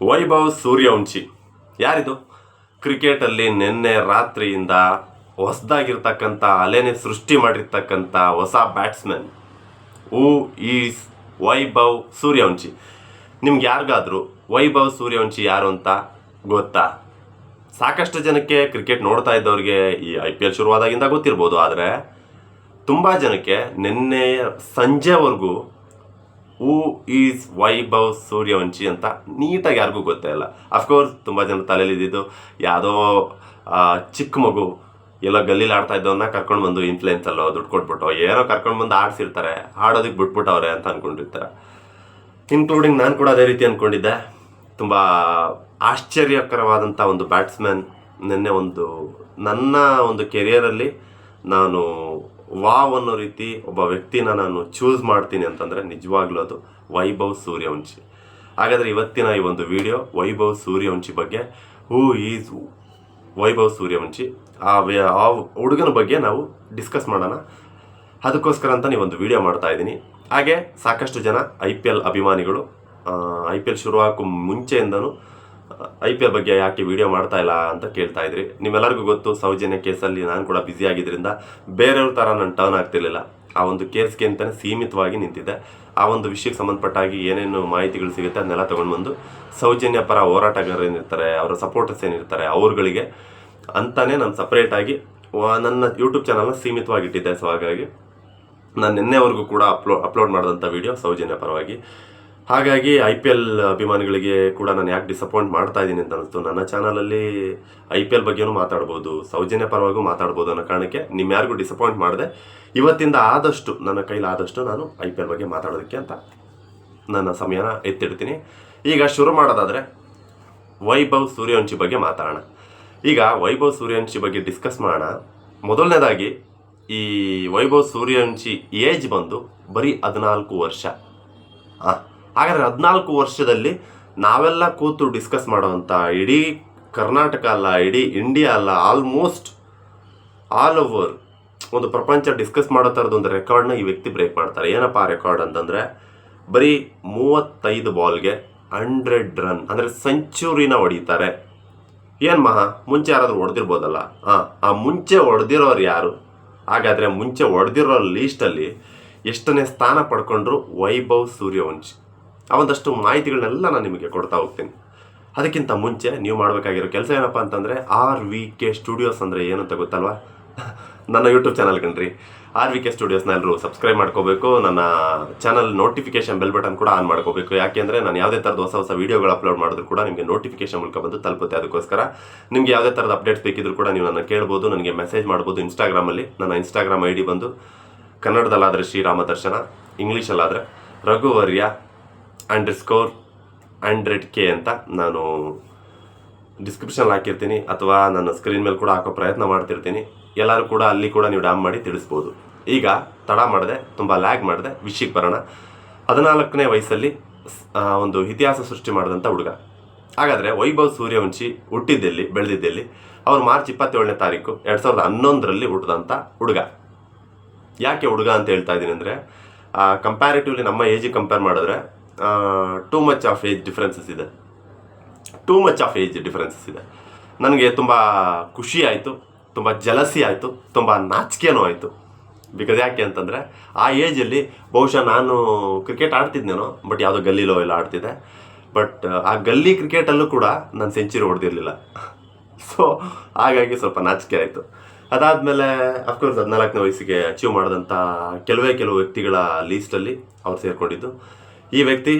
ವೈಭವ್ ಸೂರ್ಯವಂಶಿ ಯಾರಿದು? ಕ್ರಿಕೆಟಲ್ಲಿ ನಿನ್ನೆ ರಾತ್ರಿಯಿಂದ ಹೊಸದಾಗಿರ್ತಕ್ಕಂಥ ಅಲೆನೇ ಸೃಷ್ಟಿ ಮಾಡಿರ್ತಕ್ಕಂಥ ಹೊಸ batsman who is Vaibhav Suryavanshi. ನಿಮ್ಗೆ ಯಾರಿಗಾದರೂ ವೈಭವ್ ಸೂರ್ಯವಂಶಿ ಯಾರು ಅಂತ ಗೊತ್ತಾ? ಸಾಕಷ್ಟು ಜನಕ್ಕೆ ಕ್ರಿಕೆಟ್ ನೋಡ್ತಾ ಇದ್ದವ್ರಿಗೆ ಈ IPL ಶುರುವಾದಾಗಿಂದ ಗೊತ್ತಿರ್ಬೋದು, ಆದರೆ ತುಂಬ ಜನಕ್ಕೆ ನಿನ್ನೆ ಸಂಜೆವರೆಗೂ ಹೂ ಈಸ್ ವೈಭವ್ ಸೂರ್ಯವಂಶಿ ಅಂತ ನೀಟಾಗಿ ಯಾರಿಗೂ ಗೊತ್ತೇ ಇಲ್ಲ. ಅಫ್ಕೋರ್ಸ್ ತುಂಬ ಜನ ತಲೆಯಲ್ಲಿದ್ದು ಯಾವುದೋ ಚಿಕ್ಕ ಮಗು ಎಲ್ಲ ಗಲ್ಲೀಲಿ ಆಡ್ತಾ ಇದ್ದವನ್ನ ಕರ್ಕೊಂಡು ಬಂದು ಇನ್ಫ್ಲುಯೆನ್ಸಲ್ಲೋ ದುಡ್ಡು ಕೊಟ್ಬಿಟ್ಟು ಏನೋ ಕರ್ಕೊಂಡು ಬಂದು ಆಡಿಸಿರ್ತಾರೆ, ಆಡೋದಕ್ಕೆ ಬಿಟ್ಬಿಟ್ಟವ್ರೆ ಅಂತ ಅಂದ್ಕೊಂಡಿರ್ತಾರೆ. ಇನ್ಕ್ಲೂಡಿಂಗ್ ನಾನು ಕೂಡ ಅದೇ ರೀತಿ ಅಂದ್ಕೊಂಡಿದ್ದೆ. ತುಂಬ ಆಶ್ಚರ್ಯಕರವಾದಂಥ ಒಂದು ಬ್ಯಾಟ್ಸ್ಮನ್. ನಿನ್ನೆ ನನ್ನ ಒಂದು ಕೆರಿಯರಲ್ಲಿ ನಾನು ವಾವ್ ಅನ್ನೋ ರೀತಿ ಒಬ್ಬ ವ್ಯಕ್ತಿನ ನಾನು ಚೂಸ್ ಮಾಡ್ತೀನಿ ಅಂತಂದರೆ ನಿಜವಾಗ್ಲೂ ಅದು ವೈಭವ್ ಸೂರ್ಯವಂಶಿ. ಹಾಗಾದರೆ ಇವತ್ತಿನ ಈ ಒಂದು ವಿಡಿಯೋ ವೈಭವ್ ಸೂರ್ಯವಂಶಿ ಬಗ್ಗೆ, ಹೂ ಈಸ್ ವೈಭವ್ ಸೂರ್ಯವಂಶಿ, ಆ ಹುಡುಗನ ಬಗ್ಗೆ ನಾವು ಡಿಸ್ಕಸ್ ಮಾಡೋಣ. ಅದಕ್ಕೋಸ್ಕರ ಅಂತ ನೀವೊಂದು ವಿಡಿಯೋ ಮಾಡ್ತಾ ಇದ್ದೀನಿ. ಹಾಗೆ ಸಾಕಷ್ಟು ಜನ IPL ಅಭಿಮಾನಿಗಳು IPL ಶುರುವಾಗೋ ಮುಂಚೆಯಿಂದನೂ IPL ಬಗ್ಗೆ ಯಾಕೆ ವಿಡಿಯೋ ಮಾಡ್ತಾ ಇಲ್ಲ ಅಂತ ಕೇಳ್ತಾ ಇದ್ರಿ. ನಿಮ್ಮೆಲ್ಲರಿಗೂ ಗೊತ್ತು, ಸೌಜನ್ಯ ಕೇಸಲ್ಲಿ ನಾನು ಕೂಡ ಬ್ಯುಸಿ ಆಗಿದ್ದರಿಂದ ಬೇರೆಯವ್ರ ಥರ ನಾನು ಟರ್ನ್ ಆಗ್ತಿರ್ಲಿಲ್ಲ. ಆ ಒಂದು ಕೇಸ್ಗೆ ಅಂತಲೇ ಸೀಮಿತವಾಗಿ ನಿಂತಿದ್ದೆ. ಆ ಒಂದು ವಿಷಯಕ್ಕೆ ಸಂಬಂಧಪಟ್ಟಾಗಿ ಏನೇನು ಮಾಹಿತಿಗಳು ಸಿಗುತ್ತೆ ಅದನ್ನೆಲ್ಲ ತೊಗೊಂಡು ಬಂದು ಸೌಜನ್ಯ ಪರ ಹೋರಾಟಗಾರರು ಏನಿರ್ತಾರೆ, ಅವರ ಸಪೋರ್ಟರ್ಸ್ ಏನಿರ್ತಾರೆ ಅವ್ರುಗಳಿಗೆ ಅಂತಲೇ ನಾನು ಸಪ್ರೇಟಾಗಿ ನನ್ನ ಯೂಟ್ಯೂಬ್ ಚಾನಲ್ನ ಸೀಮಿತವಾಗಿಟ್ಟಿದ್ದೆ. ಸೊ ಹಾಗಾಗಿ ನಾನು ನಿನ್ನೆವರೆಗೂ ಕೂಡ ಅಪ್ಲೋಡ್ ಮಾಡಿದಂಥ ವಿಡಿಯೋ ಸೌಜನ್ಯ ಪರವಾಗಿ. ಹಾಗಾಗಿ IPL ಅಭಿಮಾನಿಗಳಿಗೆ ಕೂಡ ನಾನು ಯಾಕೆ ಡಿಸಪಾಯಿಂಟ್ ಮಾಡ್ತಾ ಇದ್ದೀನಿ ಅಂತ ಅನಿಸ್ತು. ನನ್ನ ಚಾನಲಲ್ಲಿ IPL ಬಗ್ಗೆನೂ ಮಾತಾಡ್ಬೋದು, ಸೌಜನ್ಯ ಪರವಾಗೂ ಮಾತಾಡ್ಬೋದು ಅನ್ನೋ ಕಾರಣಕ್ಕೆ ಯಾರಿಗೂ ಡಿಸಪಾಯಿಂಟ್ ಮಾಡಿದೆ. ಇವತ್ತಿಂದ ಆದಷ್ಟು ನನ್ನ ಕೈಲಾದಷ್ಟು ನಾನು IPL ಬಗ್ಗೆ ಮಾತಾಡೋದಕ್ಕೆ ಅಂತ ನನ್ನ ಸಮಯನ ಎತ್ತಿಡ್ತೀನಿ. ಈಗ ಶುರು ಮಾಡೋದಾದರೆ ವೈಭವ್ ಸೂರ್ಯವಂಶಿ ಬಗ್ಗೆ ಮಾತಾಡೋಣ. ಈಗ ವೈಭವ್ ಸೂರ್ಯವಂಶಿ ಬಗ್ಗೆ ಡಿಸ್ಕಸ್ ಮಾಡೋಣ. ಮೊದಲನೇದಾಗಿ ಈ ವೈಭವ್ ಸೂರ್ಯವಂಶಿ ಏಜ್ ಬಂದು ಬರೀ 14 ವರ್ಷ. ಹಾಗಾದರೆ 14 ವರ್ಷದಲ್ಲಿ ನಾವೆಲ್ಲ ಕೂತು ಡಿಸ್ಕಸ್ ಮಾಡೋವಂಥ ಇಡೀ ಕರ್ನಾಟಕ ಅಲ್ಲ, ಇಡೀ ಇಂಡಿಯಾ ಅಲ್ಲ, ಆಲ್ಮೋಸ್ಟ್ ಆಲ್ ಓವರ್ ಒಂದು ಪ್ರಪಂಚ ಡಿಸ್ಕಸ್ ಮಾಡೋ ಥರದ್ದು ಒಂದು ರೆಕಾರ್ಡ್ನ ಈ ವ್ಯಕ್ತಿ ಬ್ರೇಕ್ ಮಾಡ್ತಾರೆ. ಏನಪ್ಪ ಆ ರೆಕಾರ್ಡ್ ಅಂತಂದರೆ ಬರೀ 35 ಬಾಲ್ಗೆ 100 ರನ್ ಅಂದರೆ ಸೆಂಚುರಿನ ಹೊಡಿತಾರೆ. ಏನು ಮುಂಚೆ ಯಾರಾದರೂ ಹೊಡೆದಿರ್ಬೋದಲ್ಲ? ಆ ಮುಂಚೆ ಹೊಡೆದಿರೋರು ಯಾರು? ಹಾಗಾದರೆ ಮುಂಚೆ ಹೊಡೆದಿರೋ ಲೀಸ್ಟಲ್ಲಿ ಎಷ್ಟನೇ ಸ್ಥಾನ ಪಡ್ಕೊಂಡ್ರು ವೈಭವ್ ಸೂರ್ಯವಂಶಿ. ಆ ಒಂದಷ್ಟು ಮಾಹಿತಿಗಳನ್ನೆಲ್ಲ ನಾನು ನಿಮಗೆ ಕೊಡ್ತಾ ಹೋಗ್ತೀನಿ. ಅದಕ್ಕಿಂತ ಮುಂಚೆ ನೀವು ಮಾಡಬೇಕಾಗಿರೋ ಕೆಲಸ ಏನಪ್ಪ ಅಂತಂದರೆ RVK ಸ್ಟುಡಿಯೋಸ್ ಅಂದರೆ ಏನು ಅಂತ ಗೊತ್ತಲ್ವಾ? ನನ್ನ ಯೂಟ್ಯೂಬ್ ಚಾನಲ್ ಕಣ್ರಿ. RVK ಸ್ಟುಡಿಯೋಸ್ನ ಎಲ್ಲರೂ ಸಬ್ಸ್ಕ್ರೈಬ್ ಮಾಡ್ಕೋಬೇಕು. ನನ್ನ ಚಾನಲ್ ನೋಟಿಫಿಕೇಶನ್ ಬೆಲ್ ಬಟನ್ ಕೂಡ ಆನ್ ಮಾಡ್ಕೋಬೇಕು. ಯಾಕೆಂದರೆ ನಾನು ಯಾವುದೇ ಥರದ ಹೊಸ ವಿಡಿಯೋಗಳು ಅಪ್ಲೋಡ್ ಮಾಡಿದ್ರು ಕೂಡ ನಿಮಗೆ ನೋಟಿಫಿಕೇಶನ್ ಮೂಲಕ ಬಂದು ತಲುಪುತ್ತೆ. ಅದಕ್ಕೋಸ್ಕರ ನಿಮಗೆ ಯಾವುದೇ ಥರದ ಅಪ್ಡೇಟ್ಸ್ ಬೇಕಿದ್ರು ಕೂಡ ನೀವು ನನ್ನ ಕೇಳ್ಬೋದು, ನನಗೆ ಮೆಸೇಜ್ ಮಾಡ್ಬೋದು ಇನ್ಸ್ಟಾಗ್ರಾಮಲ್ಲಿ. ನನ್ನ ಇನ್ಸ್ಟಾಗ್ರಾಮ್ ID ಬಂದು ಕನ್ನಡದಲ್ಲಾದರೆ ಶ್ರೀರಾಮ ದರ್ಶನ, ಇಂಗ್ಲೀಷಲ್ಲಾದರೆ ರಘುವರ್ಯ _100K ಅಂತ ನಾನು ಡಿಸ್ಕ್ರಿಪ್ಷನ್ ಹಾಕಿರ್ತೀನಿ, ಅಥವಾ ನನ್ನ ಸ್ಕ್ರೀನ್ ಮೇಲೆ ಕೂಡ ಹಾಕೋ ಪ್ರಯತ್ನ ಮಾಡ್ತಿರ್ತೀನಿ. ಎಲ್ಲರೂ ಕೂಡ ಅಲ್ಲಿ ಕೂಡ ನೀವು ಡ್ಯಾಮ್ ಮಾಡಿ ತಿಳಿಸ್ಬೋದು. ಈಗ ತಡ ಮಾಡಿದೆ, ತುಂಬ ಲ್ಯಾಗ್ ಮಾಡಿದೆ, ವಿಷಯಕ್ಕೆ ಬರೋಣ. 14ನೇ ವಯಸ್ಸಲ್ಲಿ ಒಂದು ಇತಿಹಾಸ ಸೃಷ್ಟಿ ಮಾಡಿದಂಥ ಹುಡುಗ. ಹಾಗಾದರೆ ವೈಭವ್ ಸೂರ್ಯವಂಶಿ ಹುಟ್ಟಿದ್ದೆಲ್ಲಿ, ಬೆಳೆದಿದ್ದೆಲ್ಲಿ? ಅವರು ಮಾರ್ಚ್ 27ನೇ ತಾರೀಕು 2011ರಲ್ಲಿ ಹುಟ್ಟಿದಂಥ ಹುಡುಗ. ಯಾಕೆ ಹುಡುಗ ಅಂತ ಹೇಳ್ತಾ ಇದ್ದೀನಿ ಅಂದರೆ ಕಂಪ್ಯಾರಿಟಿವ್ಲಿ ನಮ್ಮ ಏಜಿಗೆ ಕಂಪೇರ್ ಮಾಡಿದ್ರೆ too much of age differences ಇದೆ. ನನಗೆ ತುಂಬ ಖುಷಿ ಆಯಿತು, ತುಂಬ ಜಲಸಿ ಆಯಿತು, ತುಂಬ ನಾಚಿಕೆನೂ ಆಯಿತು. ಬಿಕಾಸ್ ಯಾಕೆ ಅಂತಂದರೆ ಆ ಏಜಲ್ಲಿ ಬಹುಶಃ ನಾನು ಕ್ರಿಕೆಟ್ ಆಡ್ತಿದ್ನೇನೋ, ಬಟ್ ಯಾವುದೋ ಗಲ್ಲಿಲೋ ಎಲ್ಲ ಆಡ್ತಿದ್ದೆ. ಬಟ್ ಆ ಗಲ್ಲಿ ಕ್ರಿಕೆಟಲ್ಲೂ ಕೂಡ ನಾನು ಸೆಂಚುರಿ ಹೊಡೆದಿರಲಿಲ್ಲ. ಸೊ ಹಾಗಾಗಿ ಸ್ವಲ್ಪ ನಾಚಿಕೆ ಆಯಿತು. ಅದಾದಮೇಲೆ ಅಫ್ಕೋರ್ಸ್ 14ನೇ ವಯಸ್ಸಿಗೆ ಅಚೀವ್ ಮಾಡಿದಂಥ ಕೆಲವು ವ್ಯಕ್ತಿಗಳ ಲೀಸ್ಟಲ್ಲಿ ಅವ್ರು ಸೇರಿಕೊಂಡಿದ್ದು. ಈ ವ್ಯಕ್ತಿ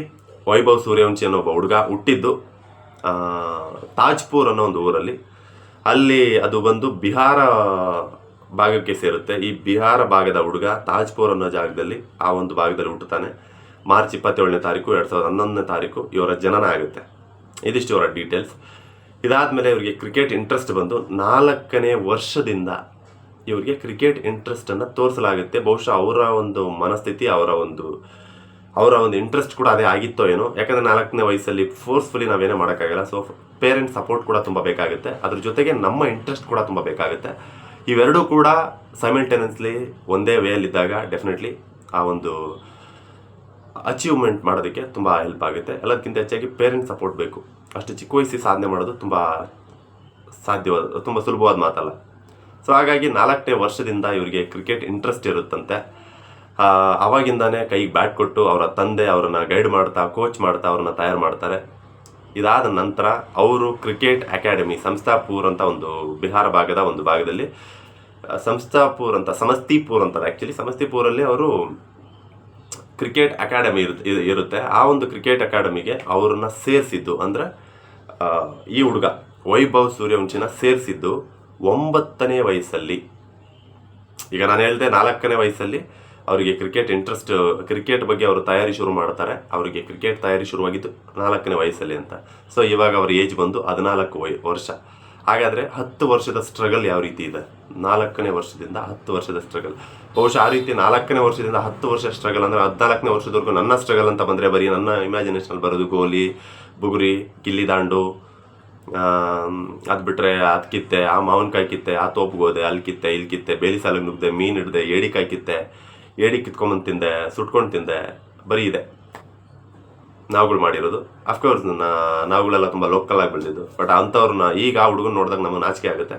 ವೈಭವ್ ಸೂರ್ಯವಂಶಿ ಅನ್ನೋ ಒಬ್ಬ ಹುಡುಗ ಹುಟ್ಟಿದ್ದು ತಾಜ್ಪುರ್ ಅನ್ನೋ ಒಂದು ಊರಲ್ಲಿ. ಅಲ್ಲಿ ಅದು ಬಂದು ಬಿಹಾರ ಭಾಗಕ್ಕೆ ಸೇರುತ್ತೆ. ಈ ಬಿಹಾರ ಭಾಗದ ಹುಡುಗ ತಾಜ್ಪುರ್ ಅನ್ನೋ ಜಾಗದಲ್ಲಿ, ಆ ಒಂದು ಭಾಗದಲ್ಲಿ ಹುಟ್ಟುತ್ತಾನೆ. ಮಾರ್ಚ್ 27ನೇ ತಾರೀಕು 2011ನೇ ತಾರೀಕು ಇವರ ಜನನ ಆಗುತ್ತೆ. ಇದಿಷ್ಟು ಇವರ ಡೀಟೇಲ್ಸ್. ಇದಾದಮೇಲೆ ಇವರಿಗೆ ಕ್ರಿಕೆಟ್ ಇಂಟ್ರೆಸ್ಟ್ ಬಂದು 4ನೇ ವರ್ಷದಿಂದ ಇವರಿಗೆ ಕ್ರಿಕೆಟ್ ಇಂಟ್ರೆಸ್ಟನ್ನು ತೋರಿಸಲಾಗುತ್ತೆ. ಬಹುಶಃ ಅವರ ಒಂದು ಮನಸ್ಥಿತಿ, ಅವರ ಒಂದು ಇಂಟ್ರೆಸ್ಟ್ ಕೂಡ ಅದೇ ಆಗಿತ್ತೋ ಏನೋ. ಯಾಕಂದರೆ 4ನೇ ವಯಸ್ಸಲ್ಲಿ ಫೋರ್ಸ್ಫುಲಿ ನಾವೇನೇ ಮಾಡೋಕ್ಕಾಗಲ್ಲ. ಸೊ ಪೇರೆಂಟ್ಸ್ ಸಪೋರ್ಟ್ ಕೂಡ ತುಂಬ ಬೇಕಾಗುತ್ತೆ, ಅದ್ರ ಜೊತೆಗೆ ನಮ್ಮ ಇಂಟ್ರೆಸ್ಟ್ ಕೂಡ ತುಂಬ ಬೇಕಾಗುತ್ತೆ. ಇವೆರಡೂ ಕೂಡ ಸೈಮಲ್ಟೇನಿಯಸ್ಲಿ ಒಂದೇ ವೇಯಲ್ಲಿದ್ದಾಗ ಡೆಫಿನೆಟ್ಲಿ ಆ ಒಂದು ಅಚೀವ್ಮೆಂಟ್ ಮಾಡೋದಕ್ಕೆ ತುಂಬ ಹೆಲ್ಪ್ ಆಗುತ್ತೆ. ಎಲ್ಲದಕ್ಕಿಂತ ಹೆಚ್ಚಾಗಿ ಪೇರೆಂಟ್ಸ್ ಸಪೋರ್ಟ್ ಬೇಕು. ಅಷ್ಟು ಚಿಕ್ಕ ವಯಸ್ಸಿಗೆ ಸಾಧನೆ ಮಾಡೋದು ತುಂಬ ಸುಲಭವಾದ ಮಾತಲ್ಲ. ಸೊ ಹಾಗಾಗಿ 4ನೇ ವರ್ಷದಿಂದ ಇವರಿಗೆ ಕ್ರಿಕೆಟ್ ಇಂಟ್ರೆಸ್ಟ್ ಇರುತ್ತಂತೆ. ಆವಾಗಿಂದಾನೇ ಕೈಗೆ ಬ್ಯಾಟ್ ಕೊಟ್ಟು ಅವರ ತಂದೆ ಅವರನ್ನು ಗೈಡ್ ಮಾಡ್ತಾ ಕೋಚ್ ಮಾಡ್ತಾ ಅವ್ರನ್ನ ತಯಾರು ಮಾಡ್ತಾರೆ. ಇದಾದ ನಂತರ ಅವರು ಕ್ರಿಕೆಟ್ ಅಕಾಡೆಮಿ ಸಂಸ್ಥಾಪುರ್ ಅಂತ ಒಂದು ಬಿಹಾರ ಭಾಗದ ಒಂದು ಭಾಗದಲ್ಲಿ ಸಮಸ್ತಿಪುರ್ ಅಂತಾರೆ ಆ್ಯಕ್ಚುಲಿ. ಸಮಸ್ತಿಪುರಲ್ಲಿ ಅವರು ಕ್ರಿಕೆಟ್ ಅಕಾಡೆಮಿ ಇರುತ್ತೆ. ಆ ಒಂದು ಕ್ರಿಕೆಟ್ ಅಕಾಡೆಮಿಗೆ ಅವ್ರನ್ನ ಸೇರಿಸಿದ್ದು ಅಂದರೆ ಈ ಹುಡುಗ ವೈಭವ್ ಸೂರ್ಯವಂಶಿನ ಸೇರಿಸಿದ್ದು 9ನೇ ವಯಸ್ಸಲ್ಲಿ. ಈಗ ನಾನು ಹೇಳಿದೆ 4ನೇ ವಯಸ್ಸಲ್ಲಿ ಅವರಿಗೆ ಕ್ರಿಕೆಟ್ ಬಗ್ಗೆ ಅವರು ತಯಾರಿ ಶುರು ಮಾಡ್ತಾರೆ. ಅವರಿಗೆ ಕ್ರಿಕೆಟ್ ತಯಾರಿ ಶುರುವಾಗಿದ್ದು 4ನೇ ವಯಸ್ಸಲ್ಲಿ ಅಂತ. ಸೊ ಇವಾಗ ಅವ್ರ ಏಜ್ ಬಂದು 14 ವರ್ಷ. ಹಾಗಾದರೆ 10 ವರ್ಷದ ಸ್ಟ್ರಗಲ್ ಯಾವ ರೀತಿ ಇದೆ? 4ನೇ ವರ್ಷದಿಂದ 10 ವರ್ಷದ ಸ್ಟ್ರಗಲ್. ಬಹುಶಃ ಆ ರೀತಿ 4ನೇ ವರ್ಷದಿಂದ 10 ವರ್ಷ ಸ್ಟ್ರಗಲ್ ಅಂದರೆ 14ನೇ ವರ್ಷದವರೆಗೂ ನನ್ನ ಸ್ಟ್ರಗಲ್ ಅಂತ ಬಂದರೆ ಬರೀ ನನ್ನ ಇಮ್ಯಾಜಿನೇಷನಲ್ಲಿ ಬರೋದು ಗೋಲಿ, ಬುಗುರಿ, ಗಿಲ್ಲಿ ದಾಂಡು, ಅದು ಬಿಟ್ಟರೆ ಅದು ಕಿತ್ತೆ, ಆ ಮಾವಿನಕಾಯಿ ಕಿತ್ತೆ, ಆ ತೋಪ್ಗೋದೆ, ಅಲ್ಲಿ ಕಿತ್ತೆ, ಇಲ್ಲಿ ಕಿತ್ತೆ, ಬೇಲಿ ಸಾಲಿಗೆ ನುಗ್ದೆ, ಮೀನು ಹಿಡ್ದೆ, ಏಡಿಕಾಯಿ ಕಿತ್ತೆ, ಏಡಿ ಕಿತ್ಕೊಂಬಂದು ತಿಂದೆ, ಸುಟ್ಕೊಂಡು ತಿಂದೆ, ಬರೀ ಇದೆ ನಾವುಗಳು ಮಾಡಿರೋದು. ಅಫ್ಕೋರ್ಸ್ ನಾವುಗಳೆಲ್ಲ ತುಂಬ ಲೋಕಲ್ ಆಗಿ ಬೆಳೆದಿದ್ದು. ಬಟ್ ಅಂಥವ್ರನ್ನ ಈಗ ಆ ಹುಡುಗನ ನೋಡಿದಾಗ ನಮಗೆ ನಾಚಿಕೆ ಆಗುತ್ತೆ.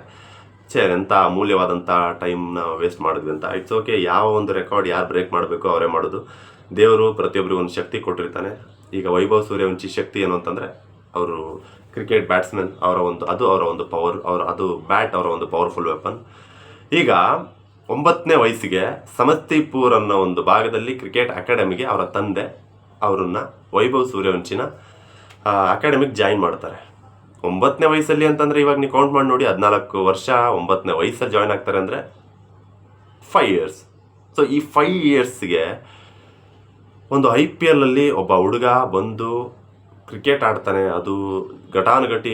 ಎಂಥ ಅಮೂಲ್ಯವಾದಂಥ ಟೈಮ್ನ ವೇಸ್ಟ್ ಮಾಡಿದ್ವಿ ಅಂತ. It's okay. ಯಾವ ಒಂದು ರೆಕಾರ್ಡ್ ಯಾರು ಬ್ರೇಕ್ ಮಾಡಬೇಕು ಅವರೇ ಮಾಡೋದು. ದೇವರು ಪ್ರತಿಯೊಬ್ಬರಿಗೂ ಒಂದು ಶಕ್ತಿ ಕೊಟ್ಟಿರ್ತಾನೆ. ಈಗ ವೈಭವ್ ಸೂರ್ಯವಂಶಿ ಶಕ್ತಿ ಏನು ಅಂತಂದರೆ ಅವರು ಕ್ರಿಕೆಟ್ ಬ್ಯಾಟ್ಸ್ಮನ್. ಅವರ ಒಂದು ಪವರ್, ಬ್ಯಾಟ್ ಅವರ ಒಂದು ಪವರ್ಫುಲ್ ವೆಪನ್. ಈಗ 9ನೇ ವಯಸ್ಸಿಗೆ ಸಮಸ್ತಿಪುರ್ ಅನ್ನೋ ಒಂದು ಭಾಗದಲ್ಲಿ ಕ್ರಿಕೆಟ್ ಅಕಾಡೆಮಿಗೆ ಅವರ ತಂದೆ ಅವರನ್ನು ವೈಭವ್ ಸೂರ್ಯವಂಶಿನ ಅಕಾಡೆಮಿಗೆ ಜಾಯಿನ್ ಮಾಡ್ತಾರೆ. 9ನೇ ವಯಸ್ಸಲ್ಲಿ ಅಂತಂದರೆ ಇವಾಗ ನೀವು ಕೌಂಟ್ ಮಾಡಿ ನೋಡಿ, 14 ವರ್ಷ 9ನೇ ವಯಸ್ಸಲ್ಲಿ ಜಾಯ್ನ್ ಆಗ್ತಾರೆ ಅಂದರೆ 5 ಇಯರ್ಸ್. ಸೊ ಈ 5 ಇಯರ್ಸ್ಗೆ ಒಂದು IPL ಅಲ್ಲಿ ಒಬ್ಬ ಹುಡುಗ ಬಂದು ಕ್ರಿಕೆಟ್ ಆಡ್ತಾನೆ. ಅದು ಘಟಾನುಘಟಿ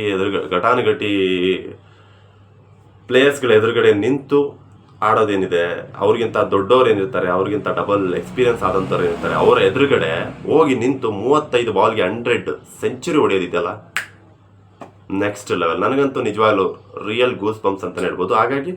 ಪ್ಲೇಯರ್ಸ್ಗಳ ಎದುರುಗಡೆ ನಿಂತು ಆಡೋದೇನಿದೆ, ಅವ್ರಿಗಿಂತ ದೊಡ್ಡವ್ರು ಏನಿರ್ತಾರೆ, ಅವ್ರಿಗಿಂತ ಡಬಲ್ ಎಕ್ಸ್ಪೀರಿಯನ್ಸ್ ಆದಂಥವ್ರು ಏನಿರ್ತಾರೆ, ಅವರ ಎದುರುಗಡೆ ಹೋಗಿ ನಿಂತು 35 ಬಾಲ್ಗೆ 100 ಸೆಂಚುರಿ ಹೊಡೆಯೋದಿದೆಯಲ್ಲ, ನೆಕ್ಸ್ಟ್ ಲೆವೆಲ್. ನನಗಂತೂ ನಿಜವಾಗ್ಲೂ ರಿಯಲ್ ಗೂಸ್ ಬಂಪ್ಸ್ ಅಂತಲೇ ಹೇಳ್ಬೋದು. ಹಾಗಾಗಿ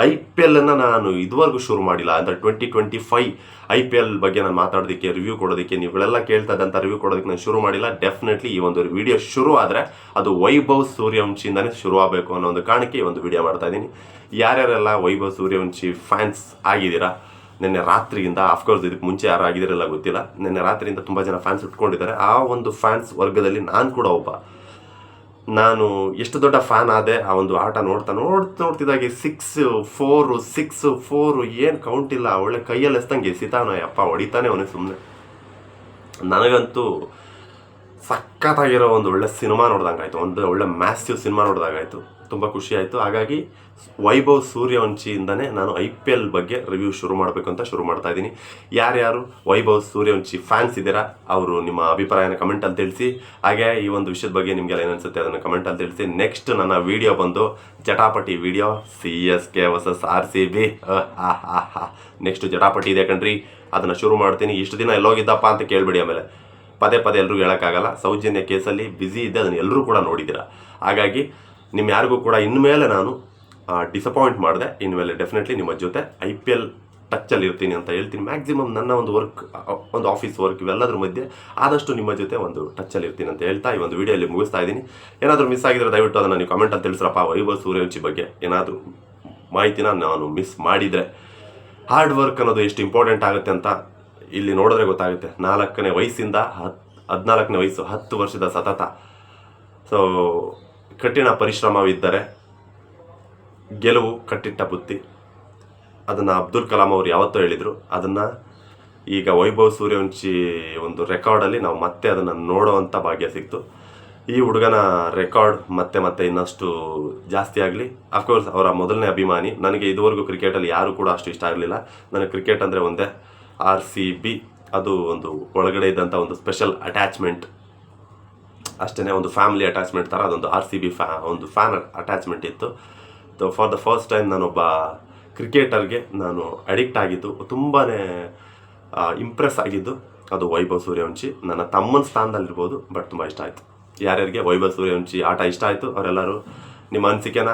IPL ನಾನು ಇದುವರೆಗೂ ಶುರು ಮಾಡಿಲ್ಲ. ಅಂದರೆ 2025 IPL ಬಗ್ಗೆ ನಾನು ಮಾತಾಡೋದಕ್ಕೆ, ರಿವ್ಯೂ ಕೊಡೋದಕ್ಕೆ, ನೀವುಗಳೆಲ್ಲ ಕೇಳ್ತಾ ಇದ್ದಂಥ ರಿವ್ಯೂ ಕೊಡೋದಕ್ಕೆ ನಾನು ಶುರು ಮಾಡಿಲ್ಲ. ಡೆಫಿನೆಟ್ಲಿ ಈ ಒಂದು ವಿಡಿಯೋ ಶುರು ಆದರೆ ಅದು ವೈಭವ್ ಸೂರ್ಯವಂಶಿಯಿಂದನೇ ಶುರು ಆಗಬೇಕು ಅನ್ನೋ ಒಂದು ಕಾರಣಕ್ಕೆ ಈ ಒಂದು ವಿಡಿಯೋ ಮಾಡ್ತಾ ಇದ್ದೀನಿ. ಯಾರ್ಯಾರೆಲ್ಲ ವೈಭವ್ ಸೂರ್ಯವಂಶಿ ಫ್ಯಾನ್ಸ್ ಆಗಿದ್ದೀರಾ, ನಿನ್ನೆ ರಾತ್ರಿಯಿಂದ, ಅಫ್ಕೋರ್ಸ್ ಇದಕ್ಕೆ ಮುಂಚೆ ಯಾರು ಆಗಿದ್ದೀರಲ್ಲ ಗೊತ್ತಿಲ್ಲ, ನಿನ್ನೆ ರಾತ್ರಿಯಿಂದ ತುಂಬ ಜನ ಫ್ಯಾನ್ಸ್ ಉಟ್ಕೊಂಡಿದ್ದಾರೆ. ಆ ಒಂದು ಫ್ಯಾನ್ಸ್ ವರ್ಗದಲ್ಲಿ ನಾನು ಕೂಡ ಒಬ್ಬ. ನಾನು ಎಷ್ಟು ದೊಡ್ಡ ಫ್ಯಾನ್ ಆದೆ ಆ ಒಂದು ಆಟ ನೋಡ್ತಿದ್ದಾಗೆ 6-4 ಏನು ಕೌಂಟ್ ಇಲ್ಲ, ಒಳ್ಳೆ ಕೈಯಲ್ಲಿ ಎಸ್ತಂಗೆ ಎಸಿತಾನ ಅಪ್ಪ, ಹೊಡಿತಾನೆ ಅವನೇ ಸುಮ್ಮನೆ. ನನಗಂತೂ ಸಖತ್ತಾಗಿರೋ ಒಂದು ಒಳ್ಳೆ ಸಿನಿಮಾ ನೋಡ್ದಂಗಾಯ್ತು, ಒಂದು ಒಳ್ಳೆ ಮ್ಯಾಸಿವ್ ಸಿನಿಮಾ ನೋಡ್ದಂಗಾಯ್ತು, ತುಂಬ ಖುಷಿ ಆಯಿತು. ಹಾಗಾಗಿ ವೈಭವ್ ಸೂರ್ಯವಂಶಿಯಿಂದನೇ ನಾನು IPL ಬಗ್ಗೆ ರಿವ್ಯೂ ಶುರು ಮಾಡಬೇಕು ಅಂತ ಶುರು ಮಾಡ್ತಾ ಇದ್ದೀನಿ. ಯಾರ್ಯಾರು ವೈಭವ್ ಸೂರ್ಯವಂಶಿ ಫ್ಯಾನ್ಸ್ ಇದ್ದೀರಾ ಅವರು ನಿಮ್ಮ ಅಭಿಪ್ರಾಯನ ಕಮೆಂಟಲ್ಲಿ ತಿಳಿಸಿ. ಹಾಗೆ ಈ ಒಂದು ವಿಷಯದ ಬಗ್ಗೆ ನಿಮಗೆಲ್ಲ ಏನನ್ಸುತ್ತೆ ಅದನ್ನು ಕಮೆಂಟಲ್ಲಿ ತಿಳಿಸಿ. ನೆಕ್ಸ್ಟ್ ನನ್ನ ವಿಡಿಯೋ ಬಂದು ಜಟಾಪಟಿ video, CSK versus RCB. Next ಜಟಾಪಟಿ ಇದೆ ಕಣ್ರಿ, ಅದನ್ನು ಶುರು ಮಾಡ್ತೀನಿ. ಇಷ್ಟು ದಿನ ಎಲ್ಲೋಗಿದ್ದಪ್ಪ ಅಂತ ಕೇಳ್ಬಿಡಿ. ಆಮೇಲೆ ಪದೇ ಎಲ್ರಿಗೂ ಹೇಳೋಕ್ಕಾಗಲ್ಲ, ಸೌಜನ್ಯ ಕೇಸಲ್ಲಿ ಬ್ಯುಸಿ ಇದ್ದೆ, ಅದನ್ನು ಎಲ್ಲರೂ ಕೂಡ ನೋಡಿದ್ದೀರಾ. ಹಾಗಾಗಿ ನಿಮ್ಮ ಯಾರಿಗೂ ಕೂಡ ಇನ್ಮೇಲೆ ನಾನು ಡಿಸಪಾಯಿಂಟ್ ಮಾಡಿದೆ. ಇನ್ಮೇಲೆ ಡೆಫಿನೆಟ್ಲಿ ನಿಮ್ಮ ಜೊತೆ IPL ಟಚ್ಚಲ್ಲಿ ಇರ್ತೀನಿ ಅಂತ ಹೇಳ್ತೀನಿ. ಮ್ಯಾಕ್ಸಿಮಮ್ ನನ್ನ ಒಂದು ವರ್ಕ್, ಒಂದು ಆಫೀಸ್ ವರ್ಕ್, ಇವೆಲ್ಲದ್ರ ಮಧ್ಯೆ ಆದಷ್ಟು ನಿಮ್ಮ ಜೊತೆ ಒಂದು ಟಚ್ಚಲ್ಲಿ ಇರ್ತೀನಿ ಅಂತ ಹೇಳ್ತಾ ಈ ಒಂದು ವಿಡಿಯೋಲಿ ಮುಗಿಸ್ತಾ ಇದ್ದೀನಿ. ಏನಾದರೂ ಮಿಸ್ ಆಗಿದ್ರೆ ದಯವಿಟ್ಟು ಅದನ್ನು ನೀವು ಕಮೆಂಟಲ್ಲಿ ತಿಳಿಸ್ರಪ್ಪ. ವೈಭವ್ ಸೂರ್ಯವಂಶಿ ಬಗ್ಗೆ ಏನಾದರೂ ಮಾಹಿತಿನ ನಾನು ಮಿಸ್ ಮಾಡಿದರೆ, ಹಾರ್ಡ್ ವರ್ಕ್ ಅನ್ನೋದು ಎಷ್ಟು ಇಂಪಾರ್ಟೆಂಟ್ ಆಗುತ್ತೆ ಅಂತ ಇಲ್ಲಿ ನೋಡಿದ್ರೆ ಗೊತ್ತಾಗುತ್ತೆ. 4ನೇ ವಯಸ್ಸಿಂದ 14ನೇ ವಯಸ್ಸು, 10 ವರ್ಷದ ಸತತ. ಸೊ ಕಠಿಣ ಪರಿಶ್ರಮವಿದ್ದರೆ ಗೆಲುವು ಕಟ್ಟಿಟ್ಟ ಬುತ್ತಿ. ಅದನ್ನು ಅಬ್ದುಲ್ ಕಲಾಂ ಅವರು ಯಾವತ್ತೋ ಹೇಳಿದರು. ಅದನ್ನು ಈಗ ವೈಭವ್ ಸೂರ್ಯವಂಶಿ ಒಂದು ರೆಕಾರ್ಡಲ್ಲಿ ನಾವು ಮತ್ತೆ ಅದನ್ನು ನೋಡೋವಂಥ ಭಾಗ್ಯ ಸಿಕ್ತು. ಈ ಹುಡುಗನ ರೆಕಾರ್ಡ್ ಮತ್ತೆ ಇನ್ನಷ್ಟು ಜಾಸ್ತಿ ಆಗಲಿ. ಅಫ್ಕೋರ್ಸ್ ಅವರ ಮೊದಲನೇ ಅಭಿಮಾನಿ. ನನಗೆ ಇದುವರೆಗೂ ಕ್ರಿಕೆಟಲ್ಲಿ ಯಾರೂ ಕೂಡ ಅಷ್ಟು ಇಷ್ಟ ಆಗಲಿಲ್ಲ. ನನಗೆ ಕ್ರಿಕೆಟ್ ಅಂದರೆ ಒಂದೇ RCB. ಅದು ಒಂದು ಒಳಗಡೆ ಇದ್ದಂಥ ಒಂದು ಸ್ಪೆಷಲ್ ಅಟ್ಯಾಚ್ಮೆಂಟ್ ಅಷ್ಟೇ, ಒಂದು ಫ್ಯಾಮಿಲಿ ಅಟ್ಯಾಚ್ಮೆಂಟ್ ಥರ ಅದೊಂದು RCB ಒಂದು ಫ್ಯಾನ್ ಅಟ್ಯಾಚ್ಮೆಂಟ್ ಇತ್ತು. ಫಾರ್ ದ ಫಸ್ಟ್ ಟೈಮ್ ನಾನೊಬ್ಬ ಕ್ರಿಕೆಟರ್ಗೆ ನಾನು ಅಡಿಕ್ಟ್ ಆಗಿದ್ದು, ತುಂಬಾ ಇಂಪ್ರೆಸ್ ಆಗಿದ್ದು ಅದು ವೈಭವ್ ಸೂರ್ಯವಂಶಿ. ನನ್ನ ತಮ್ಮನ ಸ್ಥಾನದಲ್ಲಿರ್ಬೋದು, ಬಟ್ ತುಂಬ ಇಷ್ಟ ಆಯಿತು. ಯಾರ್ಯಾರಿಗೆ ವೈಭವ್ ಸೂರ್ಯವಂಶಿ ಆಟ ಇಷ್ಟ ಆಯಿತು ಅವರೆಲ್ಲರೂ ನಿಮ್ಮ ಅನಿಸಿಕೆನ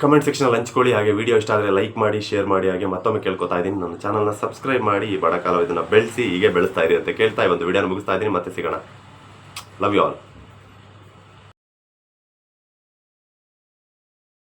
ಕಮೆಂಟ್ ಸೆಕ್ಷನಲ್ಲಿ ಹಂಚ್ಕೊಳ್ಳಿ. ಹಾಗೆ ವಿಡಿಯೋ ಇಷ್ಟ ಆದರೆ ಲೈಕ್ ಮಾಡಿ, ಶೇರ್ ಮಾಡಿ. ಹಾಗೆ ಮತ್ತೊಮ್ಮೆ ಕೇಳ್ಕೊತಾ ಇದ್ದೀನಿ, ನನ್ನ ಚಾನಲ್ನ ಸಬ್ಸ್ಕ್ರೈಬ್ ಮಾಡಿ. ಈ ಬಡ ಕಾಲ ಇದನ್ನು ಬೆಳೆಸಿ, ಹೀಗೆ ಬೆಳೆಸ್ತಾ ಇರಿ ಅಂತ ಕೇಳ್ತಾ ಈ ಒಂದು ವಿಡಿಯೋನ ಮುಗಿಸ್ತಾ ಇದ್ದೀನಿ. ಮತ್ತೆ ಸಿಗೋಣ. Love you all.